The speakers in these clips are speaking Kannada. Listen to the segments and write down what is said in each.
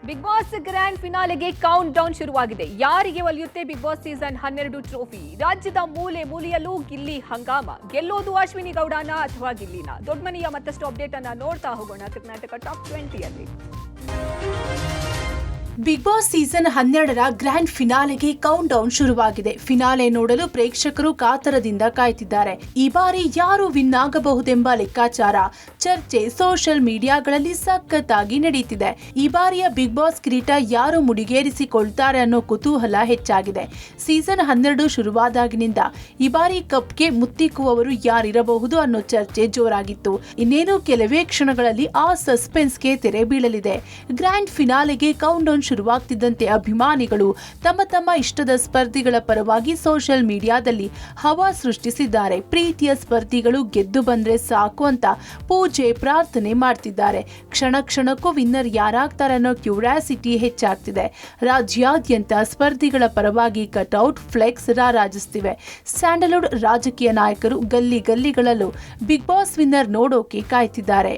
ಬಿಗ್ ಬಾಸ್ ಗ್ರ್ಯಾಂಡ್ ಫಿನಾಲೆಗೆ ಕೌಂಟ್ ಡೌನ್ ಶುರುವಾಗಿದೆ. ಯಾರಿಗೆ ಒಲಿಯುತ್ತೆ ಬಿಗ್ ಬಾಸ್ ಸೀಸನ್ 12 ಟ್ರೋಫಿ? ರಾಜ್ಯದ ಮೂಲೆ ಮೂಲೆಯಲ್ಲೂ ಗಿಲ್ಲಿ ಹಂಗಾಮ. ಗೆಲ್ಲೋದು ಅಶ್ವಿನಿ ಗೌಡನ ಅಥವಾ ಗಿಲ್ಲಿನ? ದೊಡ್ಡ ಮನೆಯ ಮತ್ತಷ್ಟು ಅಪ್ಡೇಟ್ ಅನ್ನ ನೋಡ್ತಾ ಹೋಗೋಣ ಕರ್ನಾಟಕ ಟಾಪ್ 20ಯಲ್ಲಿ. ಬಿಗ್ ಬಾಸ್ ಸೀಸನ್ 12ರ ಗ್ರ್ಯಾಂಡ್ ಫಿನಾಲೆಗೆ ಕೌಂಟ್ ಡೌನ್ ಶುರುವಾಗಿದೆ. ಫಿನಾಲೆ ನೋಡಲು ಪ್ರೇಕ್ಷಕರು ಕಾತರದಿಂದ ಕಾಯ್ತಿದ್ದಾರೆ. ಈ ಬಾರಿ ಯಾರು ವಿನ್ ಆಗಬಹುದೆಂಬ ಲೆಕ್ಕಾಚಾರ, ಚರ್ಚೆ ಸೋಷಿಯಲ್ ಮೀಡಿಯಾಗಳಲ್ಲಿ ಸಖತ್ತಾಗಿ ನಡೆಯುತ್ತಿದೆ. ಈ ಬಾರಿಯ ಬಿಗ್ ಬಾಸ್ ಕಿರೀಟ ಯಾರು ಮುಡಿಗೇರಿಸಿಕೊಳ್ತಾರೆ ಅನ್ನೋ ಕುತೂಹಲ ಹೆಚ್ಚಾಗಿದೆ. ಸೀಸನ್ 12 ಶುರುವಾದಾಗಿನಿಂದ ಈ ಬಾರಿ ಕಪ್ಗೆ ಮುತ್ತಿಕ್ಕುವವರು ಯಾರಿರಬಹುದು ಅನ್ನೋ ಚರ್ಚೆ ಜೋರಾಗಿತ್ತು. ಇನ್ನೇನು ಕೆಲವೇ ಕ್ಷಣಗಳಲ್ಲಿ ಆ ಸಸ್ಪೆನ್ಸ್ಗೆ ತೆರೆ ಬೀಳಲಿದೆ. ಗ್ರ್ಯಾಂಡ್ ಫಿನಾಲೆಗೆ ಕೌಂಟ್ ಡೌನ್ ಶುರುವಾಗ್ತಿದ್ದಂತೆ ಅಭಿಮಾನಿಗಳು ತಮ್ಮ ಇಷ್ಟದ ಸ್ಪರ್ಧಿಗಳ ಪರವಾಗಿ ಸೋಷಿಯಲ್ ಮೀಡಿಯಾದಲ್ಲಿ ಹವಾ ಸೃಷ್ಟಿಸಿದ್ದಾರೆ. ಪ್ರೀತಿಯ ಸ್ಪರ್ಧಿಗಳು ಗೆದ್ದು ಬಂದ್ರೆ ಸಾಕು ಅಂತ ಪೂಜೆ ಪ್ರಾರ್ಥನೆ ಮಾಡ್ತಿದ್ದಾರೆ. ಕ್ಷಣಕ್ಕೂ ವಿನ್ನರ್ ಯಾರಾಗ್ತಾರೆ ಅನ್ನೋ ಕ್ಯೂರಿಯಾಸಿಟಿ ಹೆಚ್ಚಾಗ್ತಿದೆ. ರಾಜ್ಯಾದ್ಯಂತ ಸ್ಪರ್ಧಿಗಳ ಪರವಾಗಿ ಕಟ್ಔಟ್, ಫ್ಲೆಕ್ಸ್ ರಾರಾಜಿಸ್ತಿವೆ. ಸ್ಯಾಂಡಲ್ವುಡ್ ರಾಜಕೀಯ ನಾಯಕರು ಗಲ್ಲಿಗಳಲ್ಲೂ ಬಿಗ್ ಬಾಸ್ ವಿನ್ನರ್ ನೋಡೋಕೆ ಕಾಯ್ತಿದ್ದಾರೆ.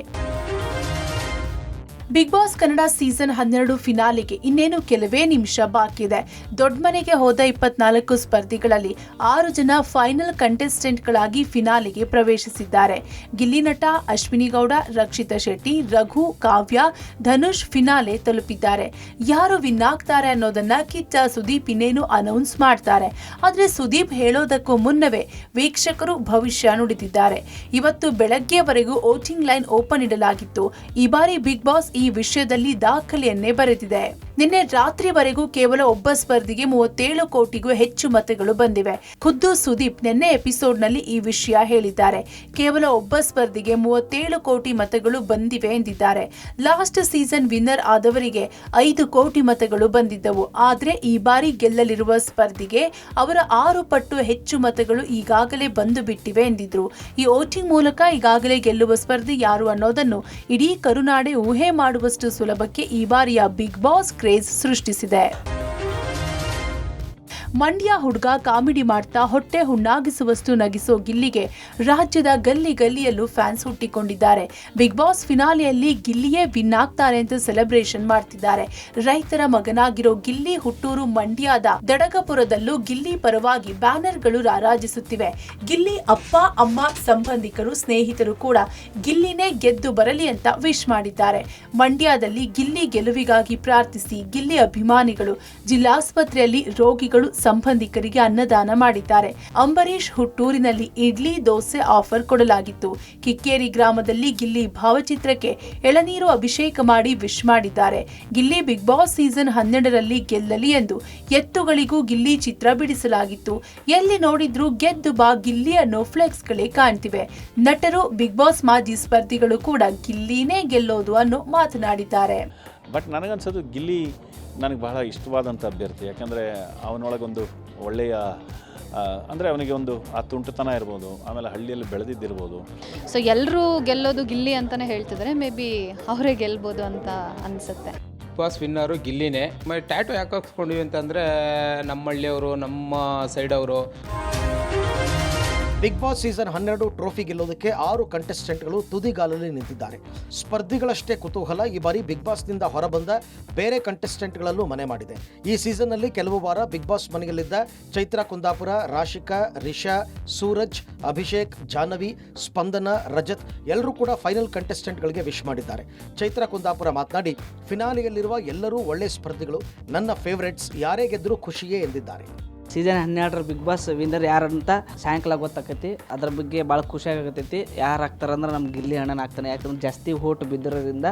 ಬಿಗ್ ಬಾಸ್ ಕನ್ನಡ ಸೀಸನ್ 12 ಫಿನಾಲೆಗೆ ಇನ್ನೇನು ಕೆಲವೇ ನಿಮಿಷ ಬಾಕಿ ಇದೆ. ದೊಡ್ಡ ಮನೆಗೆ ಹೋದ 24 ಸ್ಪರ್ಧಿಗಳಲ್ಲಿ 6 ಜನ ಫೈನಲ್ ಕಂಟೆಸ್ಟೆಂಟ್ಗಳಾಗಿ ಫಿನಾಲೆಗೆ ಪ್ರವೇಶಿಸಿದ್ದಾರೆ. ಗಿಲ್ಲಿ ನಟ, ಅಶ್ವಿನಿ ಗೌಡ, ರಕ್ಷಿತಾ ಶೆಟ್ಟಿ, ರಘು, ಕಾವ್ಯ, ಧನುಷ್ ಫಿನಾಲೆ ತಲುಪಿದ್ದಾರೆ. ಯಾರು ವಿನ್ ಆಗ್ತಾರೆ ಅನ್ನೋದನ್ನ ಕಿಚ್ಚ ಸುದೀಪ್ ಇನ್ನೇನು ಅನೌನ್ಸ್ ಮಾಡ್ತಾರೆ. ಆದ್ರೆ ಸುದೀಪ್ ಹೇಳೋದಕ್ಕೂ ಮುನ್ನವೇ ವೀಕ್ಷಕರು ಭವಿಷ್ಯ ನುಡಿದಿದ್ದಾರೆ. ಇವತ್ತು ಬೆಳಗ್ಗೆವರೆಗೂ ವೋಟಿಂಗ್ ಲೈನ್ ಓಪನ್ ಇಡಲಾಗಿತ್ತು. ಈ ಬಾರಿ ಬಿಗ್ ಬಾಸ್ ಈ ವಿಷಯದಲ್ಲಿ ದಾಖಲೆಯನ್ನೇ ಬರೆದಿದೆ. ನಿನ್ನೆ ರಾತ್ರಿವರೆಗೂ ಕೇವಲ ಒಬ್ಬ ಸ್ಪರ್ಧಿಗೆ 37 ಕೋಟಿಗೂ ಹೆಚ್ಚು ಮತಗಳು ಬಂದಿವೆ. ಖುದ್ದು ಸುದೀಪ್ ನಿನ್ನೆ ಎಪಿಸೋಡ್ನಲ್ಲಿ ಈ ವಿಷಯ ಹೇಳಿದ್ದಾರೆ. ಕೇವಲ ಒಬ್ಬ ಸ್ಪರ್ಧಿಗೆ 37 ಕೋಟಿ ಮತಗಳು ಬಂದಿವೆ ಎಂದಿದ್ದಾರೆ. ಲಾಸ್ಟ್ ಸೀಸನ್ ವಿನ್ನರ್ ಆದವರಿಗೆ 5 ಕೋಟಿ ಮತಗಳು ಬಂದಿದ್ದವು. ಆದ್ರೆ ಈ ಬಾರಿ ಗೆಲ್ಲಲಿರುವ ಸ್ಪರ್ಧಿಗೆ ಅವರ 6 ಪಟ್ಟು ಹೆಚ್ಚು ಮತಗಳು ಈಗಾಗಲೇ ಬಂದು ಬಿಟ್ಟಿವೆ ಎಂದಿದ್ರು. ಈ ವೋಟಿಂಗ್ ಮೂಲಕ ಈಗಾಗಲೇ ಗೆಲ್ಲುವ ಸ್ಪರ್ಧಿ ಯಾರು ಅನ್ನೋದನ್ನು ಇಡೀ ಕರುನಾಡೆ ಊಹೆ ಮಾಡುವಷ್ಟು ಸುಲಭಕ್ಕೆ ಈ ಬಾರಿಯ ಬಿಗ್ ಬಾಸ್ ಕ್ರೇಜ್ ಸೃಷ್ಟಿಸಿದೆ. ಮಂಡ್ಯ ಹುಡುಗ ಕಾಮಿಡಿ ಮಾಡ್ತಾ ಹೊಟ್ಟೆ ಹುಣ್ಣಾಗಿಸುವಷ್ಟು ನಗಿಸೋ ಗಿಲ್ಲಿಗೆ ರಾಜ್ಯದ ಗಲ್ಲಿಯಲ್ಲೂ ಫ್ಯಾನ್ಸ್ ಹುಟ್ಟಿಕೊಂಡಿದ್ದಾರೆ. ಬಿಗ್ ಬಾಸ್ ಫಿನಾಲೆಯಲ್ಲಿ ಗಿಲ್ಲಿಯೇ ವಿನ್ ಆಗ್ತಾರೆ ಅಂತ ಸೆಲೆಬ್ರೇಷನ್ ಮಾಡ್ತಿದ್ದಾರೆ. ರೈತರ ಮಗನಾಗಿರೋ ಗಿಲ್ಲಿ ಹುಟ್ಟೂರು ಮಂಡ್ಯದ ದಡಗಪುರದಲ್ಲೂ ಗಿಲ್ಲಿ ಪರವಾಗಿ ಬ್ಯಾನರ್ಗಳು ರಾರಾಜಿಸುತ್ತಿವೆ. ಗಿಲ್ಲಿ ಅಪ್ಪ, ಅಮ್ಮ, ಸಂಬಂಧಿಕರು, ಸ್ನೇಹಿತರು ಕೂಡ ಗಿಲ್ಲಿನೇ ಗೆದ್ದು ಬರಲಿ ಅಂತ ವಿಶ್ ಮಾಡಿದ್ದಾರೆ. ಮಂಡ್ಯದಲ್ಲಿ ಗಿಲ್ಲಿ ಗೆಲುವಿಗಾಗಿ ಪ್ರಾರ್ಥಿಸಿ ಗಿಲ್ಲಿ ಅಭಿಮಾನಿಗಳು ಜಿಲ್ಲಾಸ್ಪತ್ರೆಯಲ್ಲಿ ರೋಗಿಗಳು, ಸಂಬಂಧಿಕರಿಗೆ ಅನ್ನದಾನ ಮಾಡಿದ್ದಾರೆ. ಅಂಬರೀಶ್ ಹುಟ್ಟೂರಿನಲ್ಲಿ ಇಡ್ಲಿ, ದೋಸೆ ಆಫರ್ ಕೊಡಲಾಗಿತ್ತು. ಕಿಕ್ಕೇರಿ ಗ್ರಾಮದಲ್ಲಿ ಗಿಲ್ಲಿ ಭಾವಚಿತ್ರಕ್ಕೆ ಎಳನೀರು ಅಭಿಷೇಕ ಮಾಡಿ ವಿಶ್ ಮಾಡಿದ್ದಾರೆ. ಗಿಲ್ಲಿ ಬಿಗ್ ಬಾಸ್ ಸೀಸನ್ 12ರಲ್ಲಿ ಗೆಲ್ಲಲಿ ಎಂದು ಎತ್ತುಗಳಿಗೂ ಗಿಲ್ಲಿ ಚಿತ್ರ ಬಿಡಿಸಲಾಗಿತ್ತು. ಎಲ್ಲಿ ನೋಡಿದ್ರೂ ಗೆದ್ದು ಬಾ ಗಿಲ್ಲಿ ಅನ್ನೋ ಫ್ಲೆಕ್ಸ್ಗಳೇ ಕಾಣ್ತಿವೆ. ನಟರು, ಬಿಗ್ ಬಾಸ್ ಮಾಜಿ ಸ್ಪರ್ಧಿಗಳು ಕೂಡ ಗಿಲ್ಲಿನೇ ಗೆಲ್ಲೋದು ಅನ್ನೋ ಮಾತನಾಡಿದ್ದಾರೆ. ಬಟ್ ನನಗನ್ಸೋದು ಗಿಲ್ಲಿ ನನಗೆ ಬಹಳ ಇಷ್ಟವಾದಂಥ ಅಭ್ಯರ್ಥಿ. ಯಾಕಂದರೆ ಅವನೊಳಗೊಂದು ಒಳ್ಳೆಯ ಅಂದರೆ ಅವನಿಗೆ ಒಂದು ಆ ತುಂಟತನ ಇರ್ಬೋದು, ಆಮೇಲೆ ಹಳ್ಳಿಯಲ್ಲಿ ಬೆಳೆದಿದ್ದಿರ್ಬೋದು. ಸೊ ಎಲ್ಲರೂ ಗೆಲ್ಲೋದು ಗಿಲ್ಲಿ ಅಂತಲೇ ಹೇಳ್ತಿದ್ದಾರೆ. ಮೇ ಬಿ ಅವರೇ ಗೆಲ್ಬೋದು ಅಂತ ಅನಿಸುತ್ತೆ. ಬಿಗ್ ಬಾಸ್ ವಿನ್ನರು ಗಿಲ್ಲಿನೇ. ಟ್ಯಾಟು ಯಾಕೆ ಹಾಕ್ಸ್ಕೊಂಡಿವಿ ಅಂತಂದರೆ ನಮ್ಮ ಹಳ್ಳಿಯವರು, ನಮ್ಮ ಸೈಡವರು. ಬಿಗ್ ಬಾಸ್ ಸೀಸನ್ 12 ಟ್ರೋಫಿ ಗೆಲ್ಲೋದಕ್ಕೆ 6 ಕಂಟೆಸ್ಟೆಂಟ್ಗಳು ತುದಿಗಾಲಲ್ಲಿ ನಿಂತಿದ್ದಾರೆ. ಸ್ಪರ್ಧಿಗಳಷ್ಟೇ ಕುತೂಹಲ ಈ ಬಾರಿ ಬಿಗ್ ಬಾಸ್ನಿಂದ ಹೊರಬಂದ ಬೇರೆ ಕಂಟೆಸ್ಟೆಂಟ್ಗಳಲ್ಲೂ ಮನೆ ಮಾಡಿದೆ. ಈ ಸೀಸನ್ನಲ್ಲಿ ಕೆಲವು ವಾರ ಬಿಗ್ ಬಾಸ್ ಮನೆಯಲ್ಲಿದ್ದ ಚೈತ್ರಾ ಕುಂದಾಪುರ, ರಾಶಿಕಾ, ರಿಷಾ, ಸೂರಜ್, ಅಭಿಷೇಕ್, ಜಾಹ್ನವಿ, ಸ್ಪಂದನ, ರಜತ್ ಎಲ್ಲರೂ ಕೂಡ ಫೈನಲ್ ಕಂಟೆಸ್ಟೆಂಟ್ಗಳಿಗೆ ವಿಶ್ ಮಾಡಿದ್ದಾರೆ. ಚೈತ್ರಾ ಕುಂದಾಪುರ ಮಾತನಾಡಿ, ಫಿನಾಲೆಯಲ್ಲಿರುವ ಎಲ್ಲರೂ ಒಳ್ಳೆ ಸ್ಪರ್ಧಿಗಳು, ನನ್ನ ಫೇವರೇಟ್ಸ್, ಯಾರೇ ಗೆದ್ದರೂ ಖುಷಿಯೇ ಎಂದಿದ್ದಾರೆ. ಸೀಸನ್ 12 ಬಿಗ್ ಬಾಸ್ ವಿನ್ನರ್ ಯಾರಂತ ಸಾಯಂಕಾಲ ಗೊತ್ತಾಕೈತಿ. ಅದ್ರ ಬಗ್ಗೆ ಭಾಳ ಖುಷಿ ಆಗತೈತಿ. ಯಾರು ಆಗ್ತಾರಂದ್ರೆ ನಮ್ಮ ಗಿಲ್ಲಿ ಅಣ್ಣನ ಆಗ್ತಾನೆ. ಯಾಕಂದ್ರೆ ಜಾಸ್ತಿ ಓಟ್ ಬಿದ್ದಿರೋದ್ರಿಂದ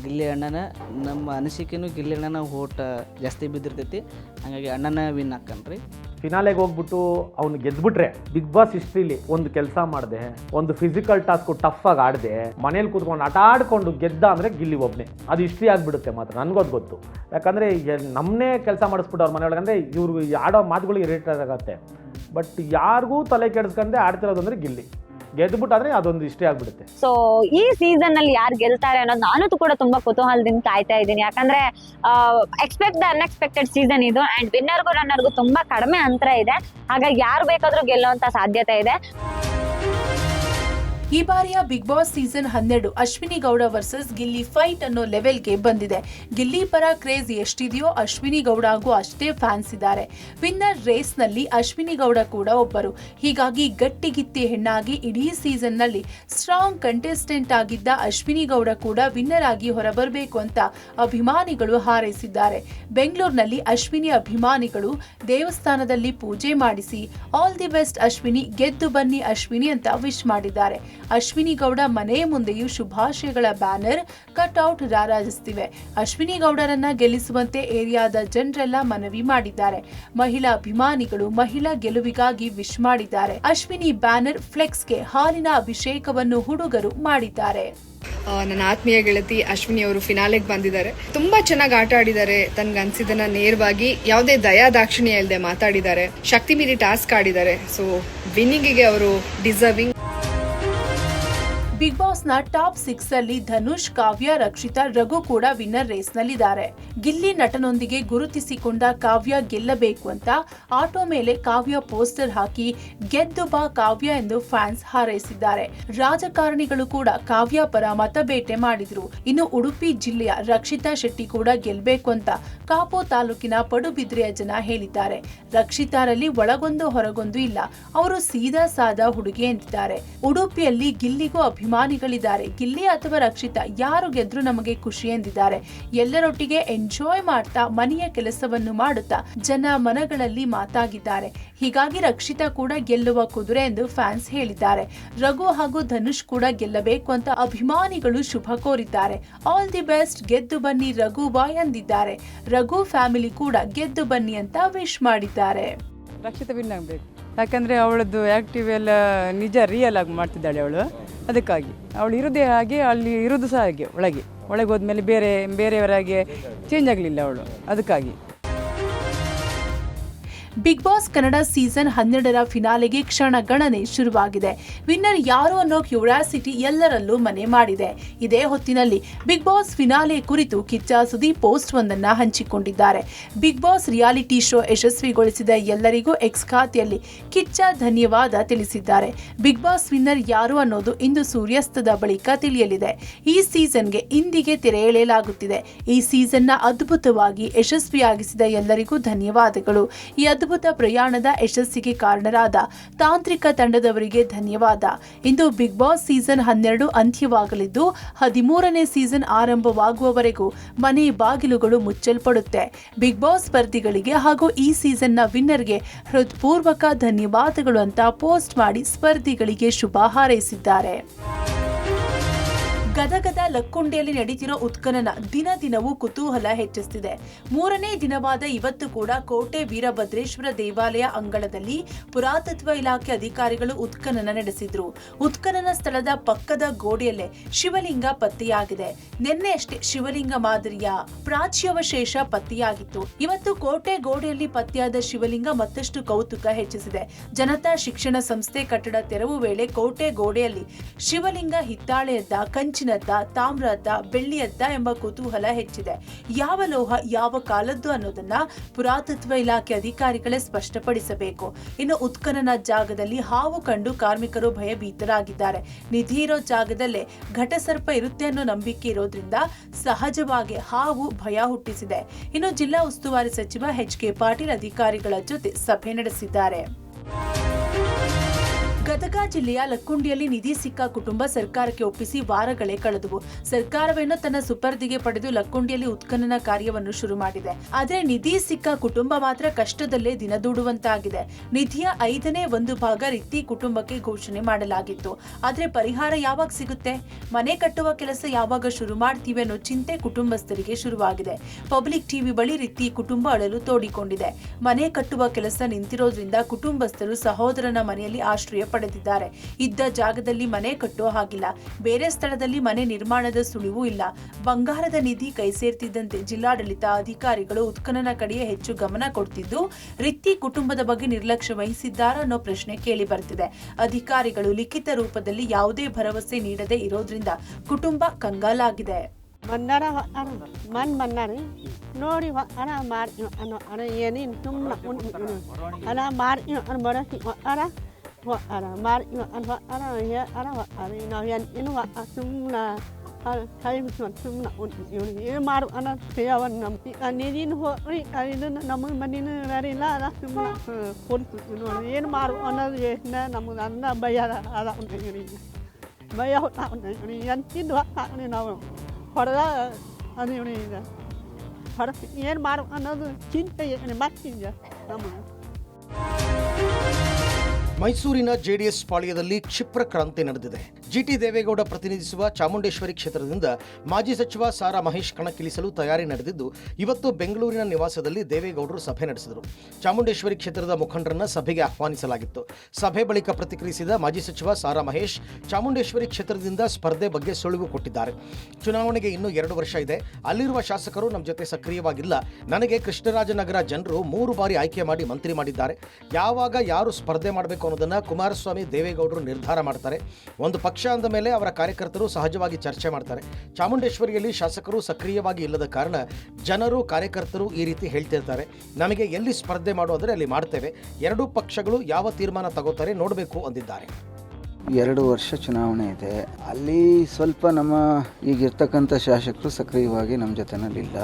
ಗಿಲ್ಲಿ ಅಣ್ಣನ, ನಮ್ಮ ಅನಿಸಿಕೆನೂ ಗಿಲ್ಲಿ ಅಣ್ಣನ ಓಟ್ ಜಾಸ್ತಿ ಬಿದ್ದಿರ್ತೈತಿ. ಹಾಗಾಗಿ ಅಣ್ಣನ ವಿನ್ ಹಾಕನ್ರಿ. ಫಿನಾಲೆಗೆ ಹೋಗ್ಬಿಟ್ಟು ಅವ್ನು ಗೆದ್ಬಿಟ್ರೆ ಬಿಗ್ ಬಾಸ್ ಹಿಸ್ಟ್ರಿಲಿ ಒಂದು ಕೆಲಸ ಮಾಡಿದೆ, ಒಂದು ಫಿಸಿಕಲ್ ಟಾಸ್ಕ್ ಟಫ್ ಆಗಿ ಆಡದೆ, ಮನೇಲಿ ಕೂತ್ಕೊಂಡು ಆಟ ಆಡ್ಕೊಂಡು ಗೆದ್ದ ಅಂದರೆ ಗಿಲ್ಲಿ ಒಬ್ಬನೇ. ಅದು ಹಿಸ್ಟ್ರಿ ಆಗಿಬಿಡುತ್ತೆ ಮಾತ್ರ. ನನಗೋದು ಗೊತ್ತು. ಯಾಕಂದರೆ ನಮ್ಮನ್ನೇ ಕೆಲಸ ಮಾಡಿಸ್ಬಿಟ್ಟು ಅವ್ರ ಮನೆಯೊಳಗೆ ಅಂದರೆ ಇವ್ರು ಆಡೋ ಮಾತುಗಳಿಗೆ ಇರಿಟೇಟ್ ಆಗುತ್ತೆ. ಬಟ್ ಯಾರಿಗೂ ತಲೆ ಕೆಡಿಸ್ಕೊಂಡೆ ಆಡ್ತಿರೋದು ಅಂದರೆ ಗಿಲ್ಲಿ. ಗೆದ್ಬಿಟ್ಟಾದ್ರೆ ಅದೊಂದು ಇಷ್ಟೇ ಆಗ್ಬಿಡುತ್ತೆ. ಸೊ ಈ ಸೀಸನ್ ಅಲ್ಲಿ ಯಾರು ಗೆಲ್ತಾರೆ ಅನ್ನೋದು ನಾನು ಕೂಡ ತುಂಬಾ ಕುತೂಹಲದಿಂದ ಕಾಯ್ತಾ ಇದ್ದೀನಿ. ಯಾಕಂದ್ರೆ ಎಕ್ಸ್ಪೆಕ್ಟ್ ದ ಅನ್ಎಕ್ಸ್ಪೆಕ್ಟೆಡ್ ಸೀಸನ್ ಇದು. ಅಂಡ್ ವಿನ್ನರ್ಗೂ ರನ್ನರ್ಗೂ ತುಂಬಾ ಕಡಿಮೆ ಅಂತರ ಇದೆ. ಹಾಗಾಗಿ ಯಾರು ಬೇಕಾದ್ರೂ ಗೆಲ್ಲುವಂತ ಸಾಧ್ಯತೆ ಇದೆ. ಈ ಬಾರಿಯ Bigg boss season 12 Ashwini Gowda versus Gilli fight ಅನ್ನೋ ಲೆವೆಲ್ಗೆ ಬಂದಿದೆ. ಗಿಲ್ಲಿ ಪರ ಕ್ರೇಜ್ ಎಷ್ಟಿದೆಯೋ ಅಶ್ವಿನಿ ಗೌಡಗೂ ಅಷ್ಟೇ ಫ್ಯಾನ್ಸ್ ಇದ್ದಾರೆ. ವಿನ್ನರ್ ರೇಸ್ ನಲ್ಲಿ ಅಶ್ವಿನಿ ಗೌಡ ಕೂಡ ಒಬ್ಬರು. ಹೀಗಾಗಿ ಗಟ್ಟಿಗಿತ್ತಿ ಹೆಣ್ಣಾಗಿ ಇಡೀ ಸೀಸನ್ ನಲ್ಲಿ ಸ್ಟ್ರಾಂಗ್ ಕಂಟೆಸ್ಟೆಂಟ್ ಆಗಿದ್ದ ಅಶ್ವಿನಿ ಗೌಡ ಕೂಡ ವಿನ್ನರ್ ಆಗಿ ಹೊರಬರಬೇಕು ಅಂತ ಅಭಿಮಾನಿಗಳು ಹಾರೈಸಿದ್ದಾರೆ. ಬೆಂಗಳೂರಿನಲ್ಲಿ ಅಶ್ವಿನಿ ಅಭಿಮಾನಿಗಳು ದೇವಸ್ಥಾನದಲ್ಲಿ ಪೂಜೆ ಮಾಡಿಸಿ ಆಲ್ ದಿ ಬೆಸ್ಟ್ ಅಶ್ವಿನಿ, ಗೆದ್ದು ಬನ್ನಿ ಅಶ್ವಿನಿ ಅಂತ ವಿಶ್ ಮಾಡಿದ್ದಾರೆ. ಅಶ್ವಿನಿ ಗೌಡ ಮನೆಯ ಮುಂದೆಯೂ ಶುಭಾಶಯಗಳ ಬ್ಯಾನರ್ ಕಟ್ಔಟ್ ರಾರಾಜಿಸುತ್ತಿವೆ. ಅಶ್ವಿನಿ ಗೌಡರನ್ನ ಗೆಲ್ಲಿಸುವಂತೆ ಏರಿಯಾದ ಜನರೆಲ್ಲ ಮನವಿ ಮಾಡಿದ್ದಾರೆ. ಮಹಿಳಾ ಅಭಿಮಾನಿಗಳು ಮಹಿಳಾ ಗೆಲುವಿಗಾಗಿ ವಿಶ್ ಮಾಡಿದ್ದಾರೆ. ಅಶ್ವಿನಿ ಬ್ಯಾನರ್ ಫ್ಲೆಕ್ಸ್ಗೆ ಹಾಲಿನ ಅಭಿಷೇಕವನ್ನು ಹುಡುಗರು ಮಾಡಿದ್ದಾರೆ. ನನ್ನ ಆತ್ಮೀಯ ಗೆಳತಿ ಅಶ್ವಿನಿ ಅವರು ಫಿನಾಲೆಗೆ ಬಂದಿದ್ದಾರೆ. ತುಂಬಾ ಚೆನ್ನಾಗಿ ಆಟ ಆಡಿದ್ದಾರೆ. ತನ್ಗನ್ಸಿದ್ದನ್ನ ನೇರವಾಗಿ ಯಾವುದೇ ದಯಾ ದಾಕ್ಷಿಣ್ಯ ಇಲ್ಲದೆ ಮಾತಾಡಿದ್ದಾರೆ. ಶಕ್ತಿ ಮೀರಿ ಟಾಸ್ಕ್ ಆಡಿದ್ದಾರೆ. ಸೊ ವಿನ್ನಿಂಗಿಗೆ ಅವರು ಡಿಸರ್ವಿಂಗ್. ಬಿಗ್ ಬಾಸ್ ನ ಟಾಪ್ 6 ಅಲ್ಲಿ ಧನುಷ್, ಕಾವ್ಯ, ರಕ್ಷಿತಾ, ರಘು ಕೂಡ ವಿನ್ನರ್ ರೇಸ್ ನಲ್ಲಿದ್ದಾರೆ. ಗಿಲ್ಲಿ ನಟನೊಂದಿಗೆ ಗುರುತಿಸಿಕೊಂಡ ಕಾವ್ಯ ಗೆಲ್ಲಬೇಕು ಅಂತ ಆಟೋ ಮೇಲೆ ಕಾವ್ಯ ಪೋಸ್ಟರ್ ಹಾಕಿ ಗೆದ್ದು ಬಾ ಕಾವ್ಯ ಎಂದು ಫ್ಯಾನ್ಸ್ ಹಾರೈಸಿದ್ದಾರೆ. ರಾಜಕಾರಣಿಗಳು ಕೂಡ ಕಾವ್ಯ ಪರ ಮತಬೇಟೆ ಮಾಡಿದ್ರು. ಇನ್ನು ಉಡುಪಿ ಜಿಲ್ಲೆಯ ರಕ್ಷಿತಾ ಶೆಟ್ಟಿ ಕೂಡ ಗೆಲ್ಲಬೇಕು ಅಂತ ಕಾಪು ತಾಲೂಕಿನ ಪಡುಬಿದ್ರೆಯ ಜನ ಹೇಳಿದ್ದಾರೆ. ರಕ್ಷಿತಾರಲ್ಲಿ ಒಳಗೊಂದು ಹೊರಗೊಂದು ಇಲ್ಲ, ಅವರು ಸೀದಾ ಸಾದಾ ಹುಡುಗಿ ಎಂದಿದ್ದಾರೆ. ಉಡುಪಿಯಲ್ಲಿ ಗಿಲ್ಲಿಗೂ ಅಭಿಮಾನಿಗಳಿದ್ದಾರೆ. ಗಿಲ್ಲಿ ಅಥವಾ ರಕ್ಷಿತಾ ಯಾರು ಗೆದ್ರು ನಮಗೆ ಖುಷಿ ಎಂದಿದ್ದಾರೆ. ಎಲ್ಲರೊಟ್ಟಿಗೆ ಎಂಜಾಯ್ ಮಾಡ್ತಾ ಮನೆಯ ಕೆಲಸವನ್ನು ಮಾಡುತ್ತಾ ಜನ ಮನಗಳಲ್ಲಿ ಮಾತಾಗಿದ್ದಾರೆ. ಹೀಗಾಗಿ ರಕ್ಷಿತಾ ಕೂಡ ಗೆಲ್ಲುವ ಕುದುರೆ ಎಂದು ಫ್ಯಾನ್ಸ್ ಹೇಳಿದ್ದಾರೆ. ರಘು ಹಾಗೂ ಧನುಷ್ ಕೂಡ ಗೆಲ್ಲಬೇಕು ಅಂತ ಅಭಿಮಾನಿಗಳು ಶುಭ ಕೋರಿದ್ದಾರೆ. ಆಲ್ ದಿ ಬೆಸ್ಟ್, ಗೆದ್ದು ಬನ್ನಿ ರಘು ಬಾಯ್ ಎಂದಿದ್ದಾರೆ. ರಘು ಫ್ಯಾಮಿಲಿ ಕೂಡ ಗೆದ್ದು ಬನ್ನಿ ಅಂತ ವಿಶ್ ಮಾಡಿದ್ದಾರೆ. ರಕ್ಷಿತಾ ವಿನ್ ಆಗಬೇಕು, ಯಾಕಂದರೆ ಅವಳದ್ದು ಆ್ಯಕ್ಟಿವ್ ಎಲ್ಲ ನಿಜ ರಿಯಲ್ ಆಗಿ ಮಾಡ್ತಿದ್ದಾಳೆ ಅವಳು. ಅದಕ್ಕಾಗಿ ಅವಳು ಇರೋದೇ ಹಾಗೆ, ಅಲ್ಲಿ ಇರೋದು ಸಹ ಹಾಗೆ. ಒಳಗೆ ಹೋದ್ಮೇಲೆ ಬೇರೆಯವರಾಗೆ ಚೇಂಜ್ ಆಗಲಿಲ್ಲ ಅವಳು. ಅದಕ್ಕಾಗಿ ಬಿಗ್ ಬಾಸ್ ಕನ್ನಡ ಸೀಸನ್ 12ರ ಫಿನಾಲೆಗೆ ಕ್ಷಣಗಣನೆ ಶುರುವಾಗಿದೆ. ವಿನ್ನರ್ ಯಾರು ಅನ್ನೋ ಕ್ಯೂರಿಯಾಸಿಟಿ ಎಲ್ಲರಲ್ಲೂ ಮನೆ ಮಾಡಿದೆ. ಇದೇ ಹೊತ್ತಿನಲ್ಲಿ ಬಿಗ್ ಬಾಸ್ ಫಿನಾಲೆ ಕುರಿತು ಕಿಚ್ಚ ಸುದೀಪ್ ಪೋಸ್ಟ್ ಒಂದನ್ನು ಹಂಚಿಕೊಂಡಿದ್ದಾರೆ. ಬಿಗ್ ಬಾಸ್ ರಿಯಾಲಿಟಿ ಶೋ ಯಶಸ್ವಿಗೊಳಿಸಿದ ಎಲ್ಲರಿಗೂ ಎಕ್ಸ್ ಖಾತೆಯಲ್ಲಿ ಕಿಚ್ಚ ಧನ್ಯವಾದ ತಿಳಿಸಿದ್ದಾರೆ. ಬಿಗ್ ಬಾಸ್ ವಿನ್ನರ್ ಯಾರು ಅನ್ನೋದು ಇಂದು ಸೂರ್ಯಾಸ್ತದ ಬಳಿಕ ತಿಳಿಯಲಿದೆ. ಈ ಸೀಸನ್ಗೆ ಇಂದಿಗೆ ತೆರೆ ಎಳೆಯಲಾಗುತ್ತಿದೆ. ಈ ಸೀಸನ್ನ ಅದ್ಭುತವಾಗಿ ಯಶಸ್ವಿಯಾಗಿಸಿದ ಎಲ್ಲರಿಗೂ ಧನ್ಯವಾದಗಳು. ಈ ಅದ್ಭುತ ಪ್ರಯಾಣದ ಯಶಸ್ಸಿಗೆ ಕಾರಣರಾದ ತಾಂತ್ರಿಕ ತಂಡದವರಿಗೆ ಧನ್ಯವಾದ. ಇಂದು ಬಿಗ್ ಬಾಸ್ ಸೀಸನ್ 12 ಅಂತ್ಯವಾಗಲಿದ್ದು 13ನೇ ಸೀಸನ್ ಆರಂಭವಾಗುವವರೆಗೂ ಮನೆ ಬಾಗಿಲುಗಳು ಮುಚ್ಚಲ್ಪಡುತ್ತೆ. ಬಿಗ್ ಬಾಸ್ ಸ್ಪರ್ಧಿಗಳಿಗೆ ಹಾಗೂ ಈ ಸೀಸನ್ನ ವಿನ್ನರ್ಗೆ ಹೃತ್ಪೂರ್ವಕ ಧನ್ಯವಾದಗಳು ಅಂತ ಪೋಸ್ಟ್ ಮಾಡಿ ಸ್ಪರ್ಧಿಗಳಿಗೆ ಶುಭ ಹಾರೈಸಿದ್ದಾರೆ. ಗದಗದ ಲಕ್ಕುಂಡಿಯಲ್ಲಿ ನಡೀತಿರೋ ಉತ್ಖನನ ದಿನ ದಿನವೂ ಕುತೂಹಲ ಹೆಚ್ಚಿಸುತ್ತಿದೆ. 3ನೇ ದಿನವಾದ ಇವತ್ತು ಕೂಡ ಕೋಟೆ ವೀರಭದ್ರೇಶ್ವರ ದೇವಾಲಯ ಅಂಗಳದಲ್ಲಿ ಪುರಾತತ್ವ ಇಲಾಖೆ ಅಧಿಕಾರಿಗಳು ಉತ್ಖನನ ನಡೆಸಿದ್ರು. ಉತ್ಖನನ ಸ್ಥಳದ ಪಕ್ಕದ ಗೋಡೆಯಲ್ಲೇ ಶಿವಲಿಂಗ ಪತ್ತೆಯಾಗಿದೆ. ನಿನ್ನೆಯಷ್ಟೇ ಶಿವಲಿಂಗ ಮಾದರಿಯ ಪ್ರಾಚ್ಯವಶೇಷ ಪತ್ತೆಯಾಗಿತ್ತು. ಇವತ್ತು ಕೋಟೆ ಗೋಡೆಯಲ್ಲಿ ಪತ್ತೆಯಾದ ಶಿವಲಿಂಗ ಮತ್ತಷ್ಟು ಕೌತುಕ ಹೆಚ್ಚಿಸಿದೆ. ಜನತಾ ಶಿಕ್ಷಣ ಸಂಸ್ಥೆ ಕಟ್ಟಡ ತೆರವು ವೇಳೆ ಕೋಟೆ ಗೋಡೆಯಲ್ಲಿ ಶಿವಲಿಂಗ ಹಿತ್ತಾಳೆಯದ್ದ, ಕಂಚಿನದ್ದ, ತಾಮ್ರದ್ದ, ಬೆಳ್ಳಿಯದ್ದ ಎಂಬ ಕುತೂಹಲ ಹೆಚ್ಚಿದೆ. ಯಾವ ಲೋಹ ಯಾವ ಕಾಲದ್ದು ಅನ್ನೋದನ್ನ ಪುರಾತತ್ವ ಇಲಾಖೆ ಅಧಿಕಾರಿಗಳೇ ಸ್ಪಷ್ಟಪಡಿಸಬೇಕು. ಇನ್ನು ಉತ್ಖನನ ಜಾಗದಲ್ಲಿ ಹಾವು ಕಂಡು ಕಾರ್ಮಿಕರು ಭಯಭೀತರಾಗಿದ್ದಾರೆ. ನಿಧಿ ಇರೋ ಜಾಗದಲ್ಲೇ ಘಟಸರ್ಪ ಇರುತ್ತೆ ಅನ್ನೋ ನಂಬಿಕೆ ಇರೋದ್ರಿಂದ ಸಹಜವಾಗಿ ಹಾವು ಭಯ ಹುಟ್ಟಿಸಿದೆ. ಇನ್ನು ಜಿಲ್ಲಾ ಉಸ್ತುವಾರಿ ಸಚಿವ ಎಚ್.ಕೆ. ಪಾಟೀಲ್ ಅಧಿಕಾರಿಗಳ ಜೊತೆ ಸಭೆ ನಡೆಸಿದ್ದಾರೆ. ಗದಗ ಜಿಲ್ಲೆಯ ಲಕ್ಕುಂಡಿಯಲ್ಲಿ ನಿಧಿ ಸಿಕ್ಕ ಕುಟುಂಬ ಸರ್ಕಾರಕ್ಕೆ ಒಪ್ಪಿಸಿ ವಾರಗಳೇ ಕಳೆದವು. ಸರ್ಕಾರವೇನೋ ತನ್ನ ಸುಪರ್ದಿಗೆ ಪಡೆದು ಲಕ್ಕುಂಡಿಯಲ್ಲಿ ಉತ್ಖನನ ಕಾರ್ಯವನ್ನು ಶುರು ಮಾಡಿದೆ. ಆದರೆ ನಿಧಿ ಸಿಕ್ಕ ಕುಟುಂಬ ಮಾತ್ರ ಕಷ್ಟದಲ್ಲೇ ದಿನದೂಡುವಂತಾಗಿದೆ. ನಿಧಿಯ 5ನೇ 1 ಭಾಗ ರಿತ್ತಿ ಕುಟುಂಬಕ್ಕೆ ಘೋಷಣೆ ಮಾಡಲಾಗಿತ್ತು. ಆದರೆ ಪರಿಹಾರ ಯಾವಾಗ ಸಿಗುತ್ತೆ, ಮನೆ ಕಟ್ಟುವ ಕೆಲಸ ಯಾವಾಗ ಶುರು ಮಾಡ್ತೀವಿ ಅನ್ನೋ ಚಿಂತೆ ಕುಟುಂಬಸ್ಥರಿಗೆ ಶುರುವಾಗಿದೆ. ಪಬ್ಲಿಕ್ ಟಿವಿ ಬಳಿ ರಿತ್ತಿ ಕುಟುಂಬ ಅಳಲು ತೋಡಿಕೊಂಡಿದೆ. ಮನೆ ಕಟ್ಟುವ ಕೆಲಸ ನಿಂತಿರೋದ್ರಿಂದ ಕುಟುಂಬಸ್ಥರು ಸಹೋದರನ ಮನೆಯಲ್ಲಿ ಆಶ್ರಯ ಪಡೆದಿದ್ದಾರೆ. ಇದ್ದ ಜಾಗದಲ್ಲಿ ಮನೆ ಕಟ್ಟೋ ಹಾಗಿಲ್ಲ. ಬೇರೆ ಸ್ಥಳದಲ್ಲಿ ಮನೆ ನಿರ್ಮಾಣದ ಸುಳಿವೂ ಇಲ್ಲ. ಬಂಗಾರದ ನಿಧಿ ಕೈ ಸೇರ್ತಿದ್ದಂತೆ ಜಿಲ್ಲಾಡಳಿತ ಅಧಿಕಾರಿಗಳು ಉತ್ಖನನ ಕಡೆಯೇ ಹೆಚ್ಚು ಗಮನ ಕೊಡ್ತಿದ್ದು, ರಿತ್ತಿ ಕುಟುಂಬದ ಬಗ್ಗೆ ನಿರ್ಲಕ್ಷ್ಯ ವಹಿಸಿದ್ದಾರಾ ಅನ್ನೋ ಪ್ರಶ್ನೆ ಕೇಳಿ ಬರ್ತಿದೆ. ಅಧಿಕಾರಿಗಳು ಲಿಖಿತ ರೂಪದಲ್ಲಿ ಯಾವುದೇ ಭರವಸೆ ನೀಡದೇ ಇರೋದ್ರಿಂದ ಕುಟುಂಬ ಕಂಗಾಲಾಗಿದೆ. ನೋಡಿ ಏನೇನು ana mar ana ana ya ana ana na yan inu sumna kai mutan sumna yuni mar ana seyawan nam anin ho ri anin nam manin rari la la sumna pon yen mar ana ye na nam anna bayara ala yuni bayah yuni yan tin ni na hora ani yuni hora yen mar ana cinta ye matin ya nam ಮೈಸೂರಿನ ಜೆಡಿಎಸ್ ಪಾಳ್ಯದಲ್ಲಿ ಕ್ಷಿಪ್ರ ಕ್ರಾಂತಿ ನಡೆದಿದೆ. ಜಿಟಿ ದೇವೇಗೌಡ ಪ್ರತಿನಿಧಿಸುವ ಚಾಮುಂಡೇಶ್ವರಿ ಕ್ಷೇತ್ರದಿಂದ ಮಾಜಿ ಸಚಿವ ಸಾರಾ ಮಹೇಶ್ ಕಣಕ್ಕಿಳಿಸಲು ತಯಾರಿ ನಡೆದಿದ್ದು, ಇವತ್ತು ಬೆಂಗಳೂರಿನ ನಿವಾಸದಲ್ಲಿ ದೇವೇಗೌಡರು ಸಭೆ ನಡೆಸಿದರು. ಚಾಮುಂಡೇಶ್ವರಿ ಕ್ಷೇತ್ರದ ಮುಖಂಡರನ್ನ ಸಭೆಗೆ ಆಹ್ವಾನಿಸಲಾಗಿತ್ತು. ಸಭೆ ಬಳಿಕ ಪ್ರತಿಕ್ರಿಯಿಸಿದ ಮಾಜಿ ಸಚಿವ ಸಾರಾ ಮಹೇಶ್ ಚಾಮುಂಡೇಶ್ವರಿ ಕ್ಷೇತ್ರದಿಂದ ಸ್ಪರ್ಧೆ ಬಗ್ಗೆ ಸುಳಿವು ಕೊಟ್ಟಿದ್ದಾರೆ. ಚುನಾವಣೆಗೆ ಇನ್ನೂ 2 ವರ್ಷ ಇದೆ. ಅಲ್ಲಿರುವ ಶಾಸಕರು ನಮ್ಮ ಜೊತೆ ಸಕ್ರಿಯವಾಗಿಲ್ಲ. ನನಗೆ ಕೃಷ್ಣರಾಜನಗರ ಜನರು 3 ಬಾರಿ ಆಯ್ಕೆ ಮಾಡಿ ಮಂತ್ರಿ ಮಾಡಿದ್ದಾರೆ. ಯಾವಾಗ ಯಾರು ಸ್ಪರ್ಧೆ ಮಾಡಬೇಕು ಅನ್ನೋದನ್ನ ಕುಮಾರಸ್ವಾಮಿ ದೇವೇಗೌಡರು ನಿರ್ಧಾರ ಮಾಡ್ತಾರೆ. ಒಂದು ಪಕ್ಷ ಅಂದ ಮೇಲೆ ಅವರ ಕಾರ್ಯಕರ್ತರು ಸಹಜವಾಗಿ ಚರ್ಚೆ ಮಾಡ್ತಾರೆ. ಚಾಮುಂಡೇಶ್ವರಿಯಲ್ಲಿ ಶಾಸಕರು ಸಕ್ರಿಯವಾಗಿ ಇಲ್ಲದ ಕಾರಣ ಜನರು ಕಾರ್ಯಕರ್ತರು ಈ ರೀತಿ ಹೇಳ್ತಿರ್ತಾರೆ. ನಮಗೆ ಎಲ್ಲಿ ಸ್ಪರ್ಧೆ ಮಾಡೋದ್ರೆ ಅಲ್ಲಿ ಮಾಡ್ತೇವೆ. 2 ಪಕ್ಷಗಳು ಯಾವ ತೀರ್ಮಾನ ತಗೋತಾರೆ ನೋಡಬೇಕು ಅಂದಿದ್ದಾರೆ. 2 ವರ್ಷ ಚುನಾವಣೆ ಇದೆ. ಅಲ್ಲಿ ಸ್ವಲ್ಪ ನಮ್ಮ ಈಗಿರ್ತಕ್ಕಂಥ ಶಾಸಕರು ಸಕ್ರಿಯವಾಗಿ ನಮ್ಮ ಜೊತೆನಲ್ಲಿಲ್ಲ.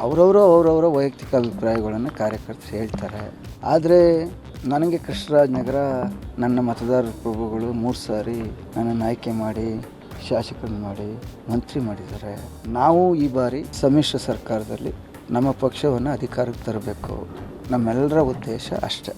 ಅವರವರ ವೈಯಕ್ತಿಕ ಅಭಿಪ್ರಾಯಗಳನ್ನು ಕಾರ್ಯಕರ್ತರು ಹೇಳ್ತಾರೆ. ಆದರೆ ನನಗೆ ಕೃಷ್ಣರಾಜನಗರ ನನ್ನ ಮತದಾರ ಪ್ರಭುಗಳು 3 ಸಾರಿ ನನ್ನನ್ನು ಆಯ್ಕೆ ಮಾಡಿ ಶಾಸಕರನ್ನು ಮಾಡಿ ಮಂತ್ರಿ ಮಾಡಿದ್ದಾರೆ. ನಾವು ಈ ಬಾರಿ ಸಮ್ಮಿಶ್ರ ಸರ್ಕಾರದಲ್ಲಿ ನಮ್ಮ ಪಕ್ಷವನ್ನು ಅಧಿಕಾರಕ್ಕೆ ತರಬೇಕು. ನಮ್ಮೆಲ್ಲರ ಉದ್ದೇಶ ಅಷ್ಟೇ.